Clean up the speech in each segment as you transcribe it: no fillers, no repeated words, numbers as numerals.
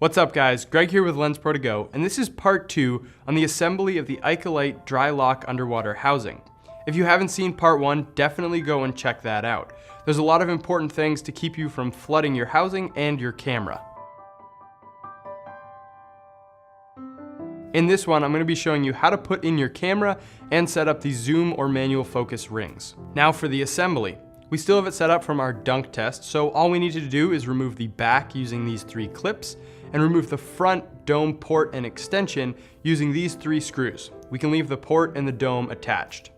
What's up guys, Greg here with Lens Pro To Go, and this is part 2 on the assembly of the Ikelite dry lock underwater housing. If you haven't seen part 1, definitely go and check that out. There's a lot of important things to keep you from flooding your housing and your camera. In this one, I'm going to be showing you how to put in your camera and set up the zoom or manual focus rings. Now for the assembly. We still have it set up from our dunk test, so all we need to do is remove the back using these 3 clips and remove the front dome port and extension using these 3 screws. We can leave the port and the dome attached.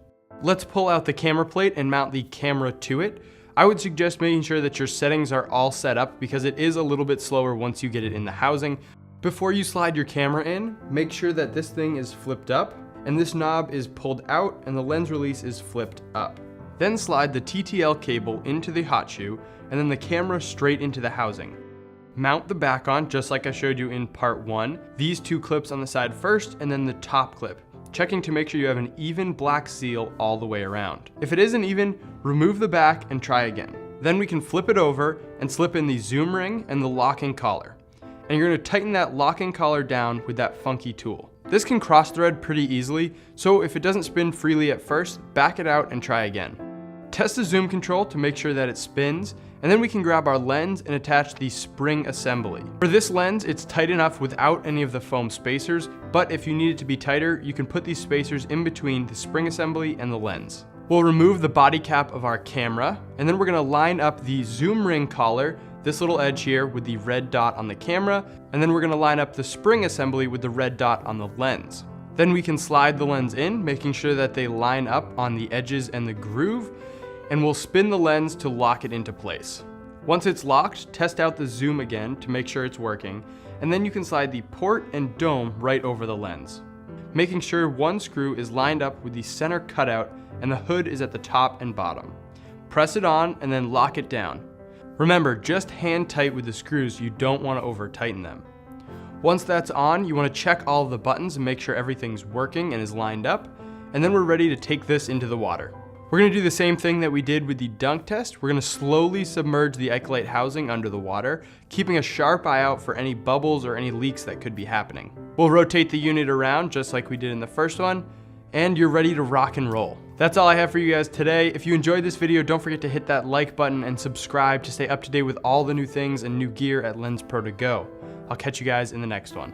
Let's pull out the camera plate and mount the camera to it. I would suggest making sure that your settings are all set up because it is a little bit slower once you get it in the housing. Before you slide your camera in, make sure that this thing is flipped up and this knob is pulled out and the lens release is flipped up. Then slide the TTL cable into the hot shoe and then the camera straight into the housing. Mount the back on just like I showed you in part 1. These 2 clips on the side first and then the top clip, checking to make sure you have an even black seal all the way around. If it isn't even, remove the back and try again. Then we can flip it over and slip in the zoom ring and the locking collar. And you're going to tighten that locking collar down with that funky tool. This can cross thread pretty easily, so if it doesn't spin freely at first, back it out and try again. Test the zoom control to make sure that it spins, and then we can grab our lens and attach the spring assembly. For this lens, it's tight enough without any of the foam spacers, but if you need it to be tighter, you can put these spacers in between the spring assembly and the lens. We'll remove the body cap of our camera, and then we're gonna line up the zoom ring collar, this little edge here, with the red dot on the camera, and then we're gonna line up the spring assembly with the red dot on the lens. Then we can slide the lens in, making sure that they line up on the edges and the groove, and we'll spin the lens to lock it into place. Once it's locked, test out the zoom again to make sure it's working, and then you can slide the port and dome right over the lens, making sure one screw is lined up with the center cutout and the hood is at the top and bottom. Press it on and then lock it down. Remember, just hand tight with the screws, you don't want to over tighten them. Once that's on, you want to check all of the buttons and make sure everything's working and is lined up, and then we're ready to take this into the water. We're going to do the same thing that we did with the dunk test. We're going to slowly submerge the Ikelite housing under the water, keeping a sharp eye out for any bubbles or any leaks that could be happening. We'll rotate the unit around just like we did in the first one, and you're ready to rock and roll. That's all I have for you guys today. If you enjoyed this video, don't forget to hit that like button and subscribe to stay up to date with all the new things and new gear at Lens Pro To Go. I'll catch you guys in the next one.